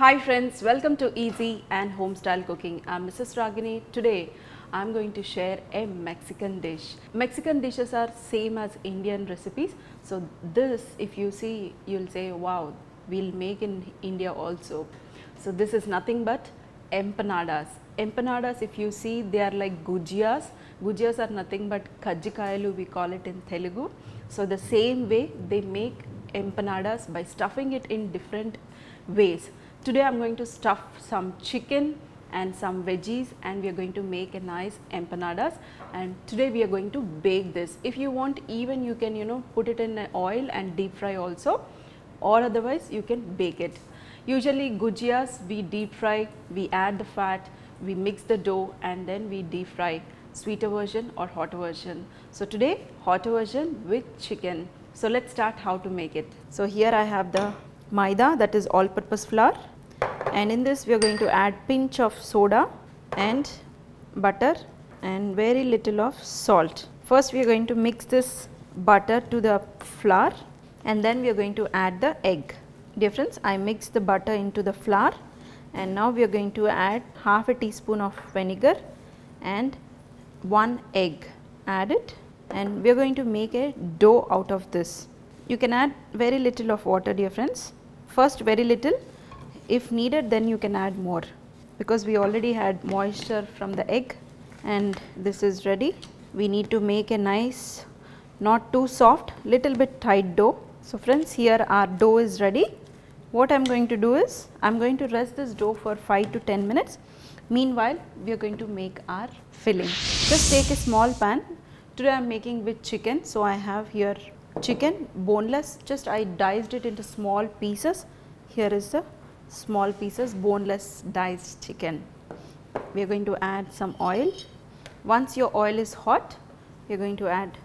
Hi friends, welcome to Easy and Homestyle Cooking. I'm Mrs. Ragini. Today I'm going to share a Mexican dish. Mexican dishes are same as Indian recipes. So this, if you see, you'll say, wow, we'll make in India also. So this is nothing but empanadas. Empanadas, if you see, they are like gujiyas. Gujiyas are nothing but kajjikayalu, we call it in Telugu. So the same way they make empanadas by stuffing it in different ways. Today I am going to stuff some chicken and some veggies and we are going to make a nice empanadas, and today we are going to bake this. If you want, even you can put it in oil and deep fry also, or otherwise you can bake it. Usually gujiyas we deep fry, we add the fat, we mix the dough and then we deep fry, sweeter version or hotter version. So today hotter version with chicken. So let's start how to make it. So here I have the maida, that is all purpose flour, and in this we are going to add pinch of soda and butter and very little of salt. First we are going to mix this butter to the flour and then we are going to add the egg. Dear friends, I mixed the butter into the flour and now we are going to add half a teaspoon of vinegar and 1 egg. Add it and we are going to make a dough out of this. You can add very little of water, dear friends. First very little, if needed then you can add more, because we already had moisture from the egg and this is ready. We need to make a nice, not too soft, little bit tight dough. So friends, here our dough is ready. What I am going to do is, I am going to rest this dough for 5 to 10 minutes. Meanwhile, we are going to make our filling. Just take a small pan. Today I am making with chicken, so I have here chicken boneless, just I diced it into small pieces. Here is the small pieces boneless diced chicken. We are going to add some oil. Once your oil is hot, we are going to add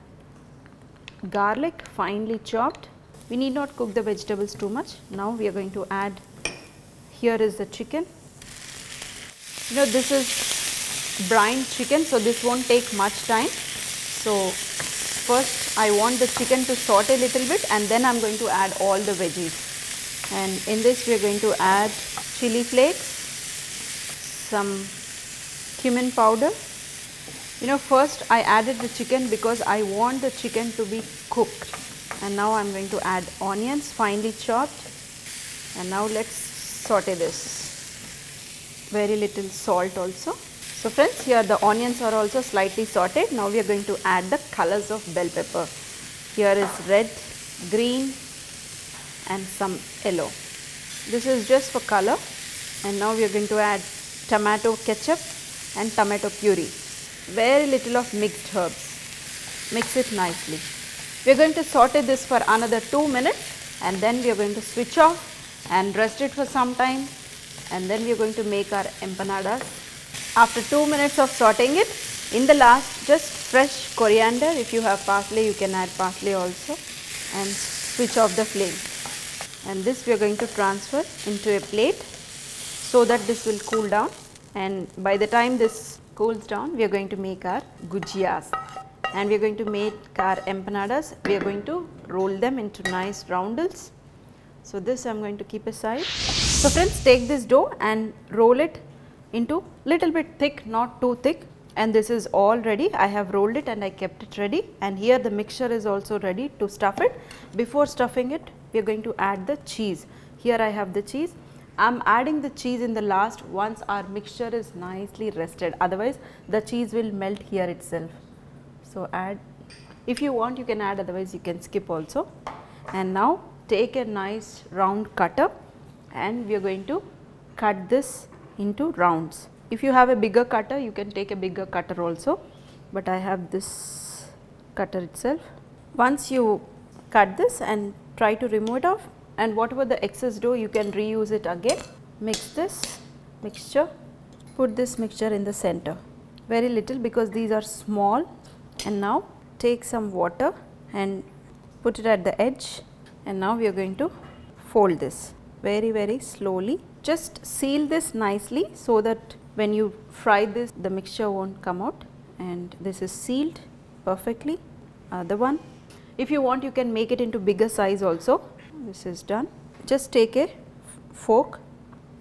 garlic finely chopped. We need not cook the vegetables too much. Now we are going to add, here is the chicken. This is brined chicken, so this won't take much time. So first I want the chicken to saute a little bit and then I am going to add all the veggies. And in this we are going to add chili flakes, some cumin powder. First I added the chicken because I want the chicken to be cooked. And now I am going to add onions finely chopped, and now let's saute this. Very little salt also. So friends, here the onions are also slightly sauteed. Now we are going to add the colors of bell pepper. Here is red, green and some yellow. This is just for color. And now we are going to add tomato ketchup and tomato puree. Very little of mixed herbs. Mix it nicely. We are going to saute this for another 2 minutes and then we are going to switch off and rest it for some time, and then we are going to make our empanadas. After 2 minutes of sauteing it, in the last just fresh coriander. If you have parsley, you can add parsley also, and switch off the flame. And this we are going to transfer into a plate so that this will cool down, and by the time this cools down we are going to make our gujiyas and we are going to make our empanadas. We are going to roll them into nice roundels. So this I am going to keep aside. So friends, take this dough and roll it into little bit thick, not too thick, and this is all ready. I have rolled it and I kept it ready, and here the mixture is also ready to stuff it. Before stuffing it, we are going to add the cheese. Here I have the cheese. I am adding the cheese in the last once our mixture is nicely rested, otherwise the cheese will melt here itself. So add, if you want you can add, otherwise you can skip also. And now take a nice round cutter and we are going to cut this into rounds. If you have a bigger cutter, you can take a bigger cutter also, but I have this cutter itself. Once you cut this and try to remove it off, and whatever the excess dough you can reuse it again. Mix this mixture, put this mixture in the center, very little because these are small, and now take some water and put it at the edge, and now we are going to fold this very slowly. Just seal this nicely so that when you fry this the mixture won't come out, and this is sealed perfectly. Other one, if you want you can make it into bigger size also. This is done. Just take a fork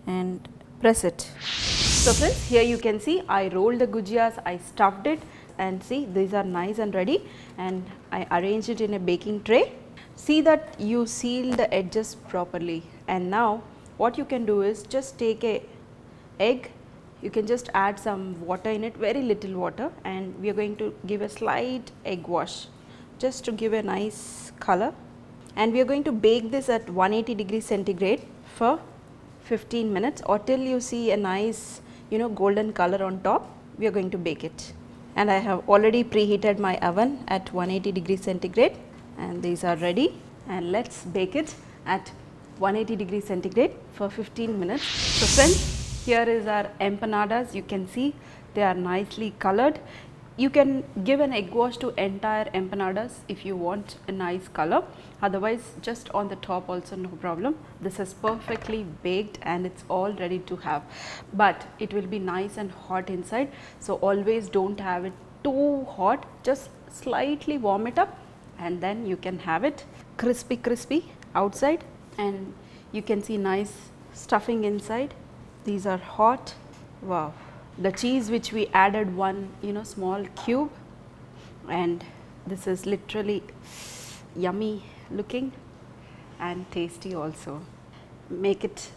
and press it. So friends, here you can see I rolled the gujiyas, I stuffed it, and see these are nice and ready, and I arranged it in a baking tray. See that you seal the edges properly, and now what you can do is just take a egg, you can just add some water in it, very little water, and we are going to give a slight egg wash just to give a nice color, and we are going to bake this at 180 degrees centigrade for 15 minutes or till you see a nice golden color on top. We are going to bake it, and I have already preheated my oven at 180 degrees centigrade, and these are ready, and let's bake it at 180 degrees centigrade for 15 minutes. So friends, here is our empanadas. You can see they are nicely colored. You can give an egg wash to entire empanadas if you want a nice color, otherwise just on the top also no problem. This is perfectly baked and it's all ready to have, but it will be nice and hot inside, so always don't have it too hot, just slightly warm it up and then you can have it crispy outside, and you can see nice stuffing inside. These are hot. Wow. The cheese which we added one small cube, and this is literally yummy looking and tasty also. Make it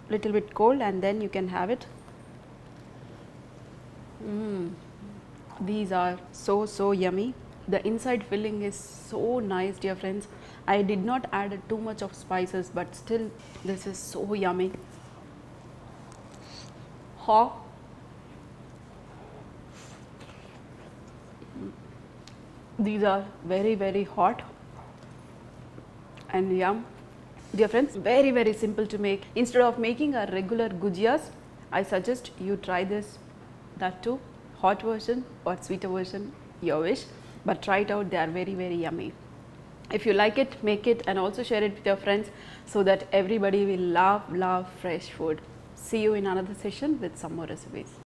little bit cold and then you can have it. These are so yummy. The inside filling is so nice, dear friends. I did not add too much of spices, but still this is so yummy. Hot. These are very hot and yum. Dear friends, very simple to make. Instead of making a regular gujiyas, I suggest you try this, that too, hot version or sweeter version, your wish, but try it out. They are very yummy. If you like it, make it and also share it with your friends so that everybody will love fresh food. See you in another session with some more recipes.